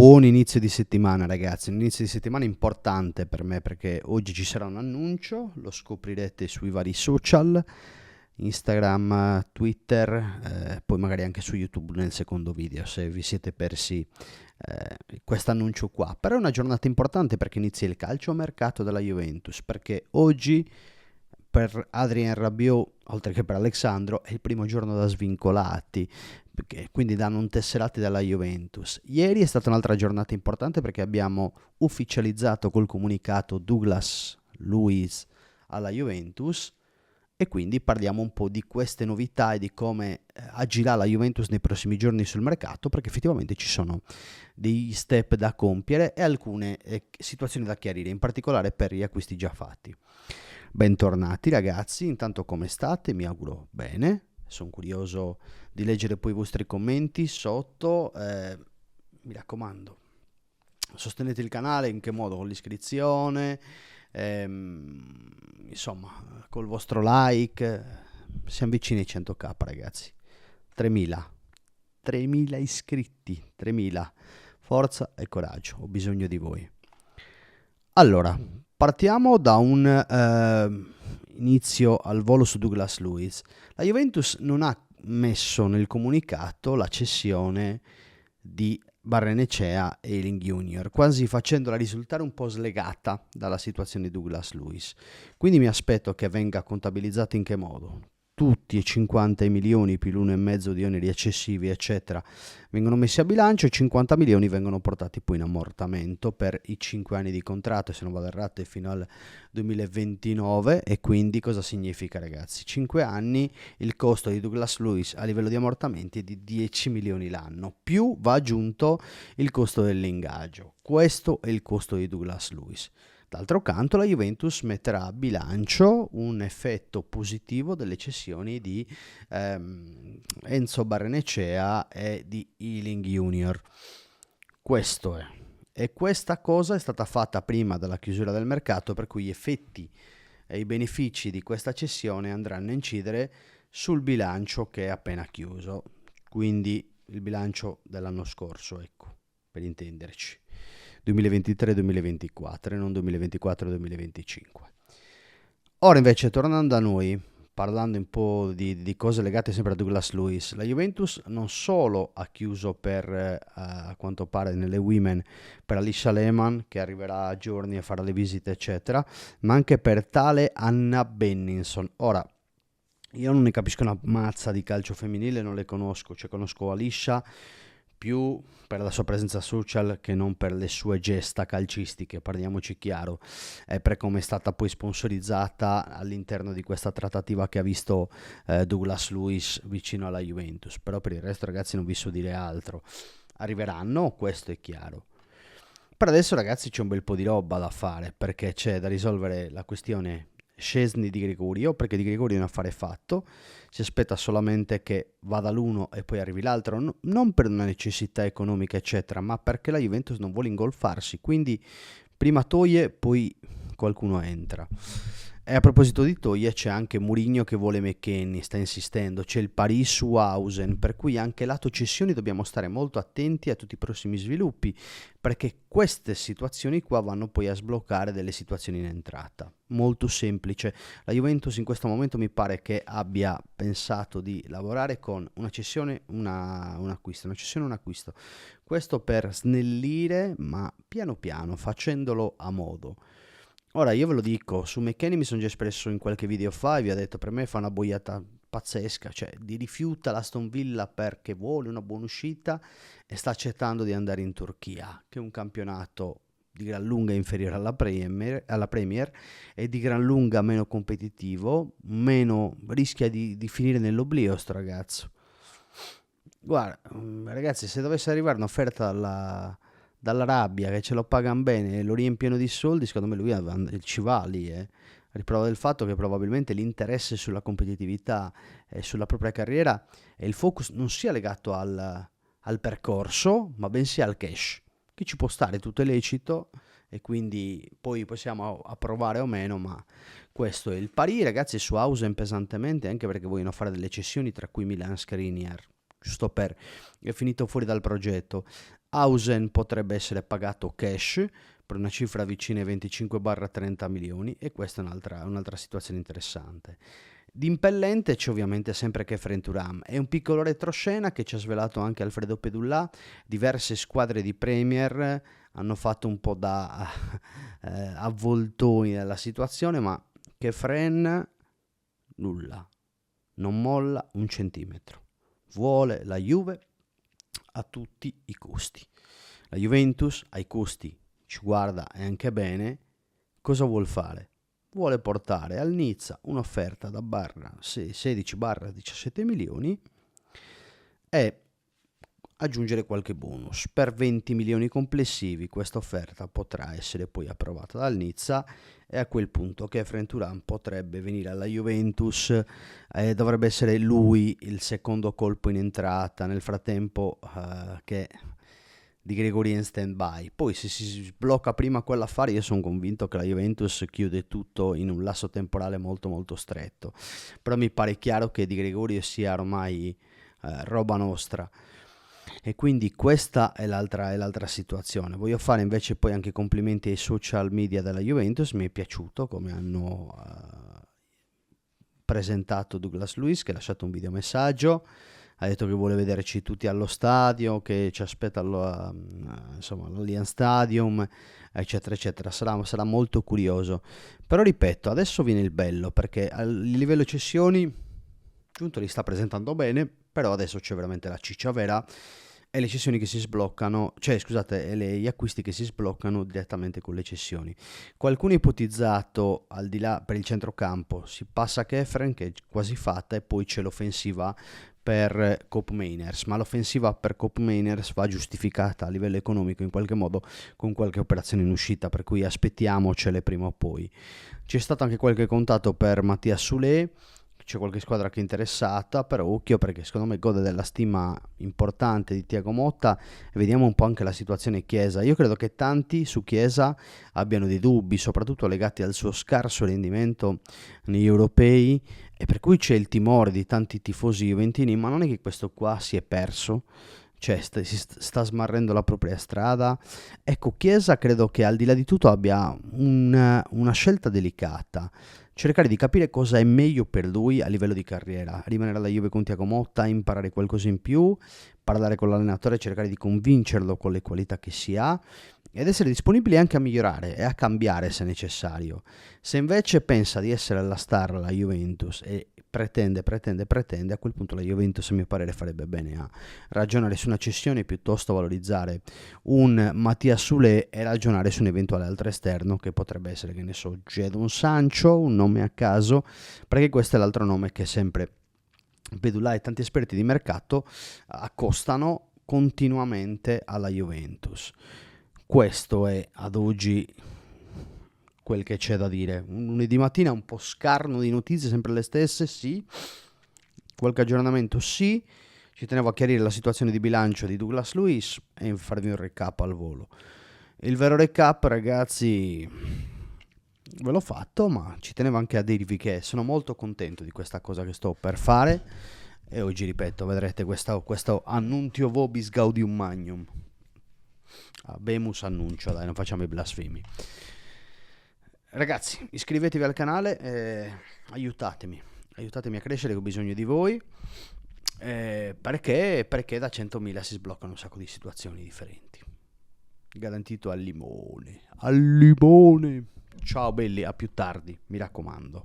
Buon inizio di settimana ragazzi, un inizio di settimana importante per me perché oggi ci sarà un annuncio, lo scoprirete sui vari social, Instagram, Twitter, poi magari anche su YouTube nel secondo video se vi siete persi questo annuncio qua. Però è una giornata importante perché inizia il calciomercato della Juventus, perché oggi per Adrien Rabiot, oltre che per Alexandro, è il primo giorno da svincolati, quindi da non tesserati dalla Juventus. Ieri è stata un'altra giornata importante perché abbiamo ufficializzato col comunicato Douglas Luiz alla Juventus e quindi parliamo un po' di queste novità e di come agirà la Juventus nei prossimi giorni sul mercato, perché effettivamente ci sono degli step da compiere e alcune situazioni da chiarire, in particolare per gli acquisti già fatti. Bentornati ragazzi, intanto come state? Mi auguro bene, sono curioso di leggere poi i vostri commenti sotto, mi raccomando, sostenete il canale in che modo? Con l'iscrizione, insomma, col vostro like, siamo vicini ai 100k ragazzi, 3000 iscritti, 3000, forza e coraggio, ho bisogno di voi. Allora, partiamo da un inizio al volo su Douglas Luiz. La Juventus non ha messo nel comunicato la cessione di Barrenechea e Ealing Junior, quasi facendola risultare un po' slegata dalla situazione di Douglas Luiz. Quindi mi aspetto che venga contabilizzato in che modo? Tutti i 50 milioni più l'1,5 di oneri eccessivi eccetera vengono messi a bilancio e 50 milioni vengono portati poi in ammortamento per i 5 anni di contratto, se non vado errato è fino al 2029. E quindi cosa significa ragazzi? 5 anni, il costo di Douglas Luiz a livello di ammortamenti è di 10 milioni l'anno, più va aggiunto il costo dell'ingaggio. Questo è il costo di Douglas Luiz. D'altro canto la Juventus metterà a bilancio un effetto positivo delle cessioni di Enzo Barrenechea e di Ealing Junior. Questo è. E questa cosa è stata fatta prima della chiusura del mercato, per cui gli effetti e i benefici di questa cessione andranno a incidere sul bilancio che è appena chiuso, quindi il bilancio dell'anno scorso, ecco, per intenderci. 2023-2024 e non 2024-2025. Ora invece tornando a noi, parlando un po' di cose legate sempre a Douglas Luiz, la Juventus non solo ha chiuso a quanto pare nelle Women per Alisha Lehmann, che arriverà a giorni a fare le visite eccetera, ma anche per tale Anna Benninson. Ora, io non ne capisco una mazza di calcio femminile, non le conosco, cioè conosco Alisha più per la sua presenza social che non per le sue gesta calcistiche, parliamoci chiaro, per come è stata poi sponsorizzata all'interno di questa trattativa che ha visto Douglas Luiz vicino alla Juventus. Però per il resto ragazzi non vi so dire altro, arriveranno, questo è chiaro. Per adesso ragazzi c'è un bel po' di roba da fare, perché c'è da risolvere la questione Szczesny di Gregorio, perché di Gregorio è un affare fatto, si aspetta solamente che vada l'uno e poi arrivi l'altro, non per una necessità economica eccetera, ma perché la Juventus non vuole ingolfarsi, quindi prima toglie, poi qualcuno entra. E a proposito di toglie c'è anche Mourinho che vuole McKennie, sta insistendo, c'è il Paris su Hausen, per cui anche lato cessioni dobbiamo stare molto attenti a tutti i prossimi sviluppi, perché queste situazioni qua vanno poi a sbloccare delle situazioni in entrata. Molto semplice, la Juventus in questo momento mi pare che abbia pensato di lavorare con una cessione, un acquisto, una cessione, un acquisto. Questo per snellire, ma piano piano, facendolo a modo. Ora io ve lo dico, su McKennie mi sono già espresso in qualche video fa e vi ho detto per me fa una boiata pazzesca, cioè di rifiuta l'Aston Villa perché vuole una buona uscita e sta accettando di andare in Turchia, che è un campionato di gran lunga inferiore alla Premier e di gran lunga meno competitivo, meno rischia di finire nell'oblio sto ragazzo. Guarda, ragazzi, se dovesse arrivare un'offerta dall'Arabia che ce lo pagano bene e lo riempiono di soldi, secondo me lui ci va lì, a riprova del fatto che probabilmente l'interesse sulla competitività e sulla propria carriera e il focus non sia legato al percorso, ma bensì al cash, che ci può stare, tutto è lecito e quindi poi possiamo approvare o meno, ma questo è il pari, ragazzi, su Hausen pesantemente, anche perché vogliono fare delle cessioni tra cui Milan Skriniar, giusto per, è finito fuori dal progetto. Hausen potrebbe essere pagato cash per una cifra vicina ai 25-30 milioni, e questa è un'altra situazione interessante. Di impellente c'è ovviamente sempre Khéphren Thuram. È un piccolo retroscena che ci ha svelato anche Alfredo Pedullà. Diverse squadre di Premier hanno fatto un po' da avvoltoi nella situazione, ma Khéphren nulla, non molla un centimetro. Vuole la Juve a tutti i costi. La Juventus ai costi ci guarda e anche bene. Cosa vuol fare? Vuole portare al Nizza un'offerta da 16-17 milioni e aggiungere qualche bonus. Per 20 milioni complessivi questa offerta potrà essere poi approvata dal Nizza, e a quel punto Khéphren Thuram potrebbe venire alla Juventus, dovrebbe essere lui il secondo colpo in entrata. Nel frattempo che Di Gregori in stand by. Poi se si sblocca prima quell'affare, io sono convinto che la Juventus chiude tutto in un lasso temporale molto molto stretto, però mi pare chiaro che Di Gregorio sia ormai roba nostra, e quindi questa è l'altra situazione. Voglio fare invece poi anche complimenti ai social media della Juventus. Mi è piaciuto come hanno presentato Douglas Luiz, che ha lasciato un videomessaggio, ha detto che vuole vederci tutti allo stadio, che ci aspetta all'Allianz Stadium, eccetera eccetera. Sarà molto curioso, però ripeto, adesso viene il bello, perché a livello cessioni Giunto li sta presentando bene, però adesso c'è veramente la ciccia vera, e le cessioni che si sbloccano, cioè scusate, e gli acquisti che si sbloccano direttamente con le cessioni. Qualcuno ha ipotizzato, al di là per il centrocampo, si passa a Khéphren, che è quasi fatta, e poi c'è l'offensiva per Koopmeiners, ma l'offensiva per Koopmeiners va giustificata a livello economico in qualche modo con qualche operazione in uscita, per cui aspettiamocele prima o poi. C'è stato anche qualche contatto per Mattia Soulé, c'è qualche squadra che è interessata, però occhio, perché secondo me gode della stima importante di Thiago Motta, e vediamo un po' anche la situazione Chiesa. Io credo che tanti su Chiesa abbiano dei dubbi, soprattutto legati al suo scarso rendimento negli europei, e per cui c'è il timore di tanti tifosi juventini, ma non è che questo qua si è perso, cioè si sta smarrendo la propria strada. Ecco, Chiesa credo che al di là di tutto abbia una scelta delicata: cercare di capire cosa è meglio per lui a livello di carriera, rimanere alla Juve con Thiago Motta, imparare qualcosa in più, parlare con l'allenatore, cercare di convincerlo con le qualità che si ha, ed essere disponibili anche a migliorare e a cambiare se necessario. Se invece pensa di essere la star alla Juventus e pretende, a quel punto la Juventus, a mio parere, farebbe bene a ragionare su una cessione, piuttosto valorizzare un Mattia Soulé e ragionare su un eventuale altro esterno, che potrebbe essere, che ne so, Jadon Sancho, un nome a caso, perché questo è l'altro nome che sempre Pedulla e tanti esperti di mercato accostano continuamente alla Juventus. Questo è ad oggi quel che c'è da dire. Un lunedì mattina un po' scarno di notizie, sempre le stesse, sì. Qualche aggiornamento, sì. Ci tenevo a chiarire la situazione di bilancio di Douglas Luiz e farvi un recap al volo. Il vero recap, ragazzi, ve l'ho fatto, ma ci tenevo anche a dirvi che sono molto contento di questa cosa che sto per fare, e oggi, ripeto, vedrete questo annuntio vobis gaudium magnum. Abemus annuncio, dai, non facciamo i blasfemi. Ragazzi, iscrivetevi al canale e aiutatemi a crescere, che ho bisogno di voi, perché da 100.000 si sbloccano un sacco di situazioni differenti. Garantito al limone. Ciao belli, a più tardi, mi raccomando.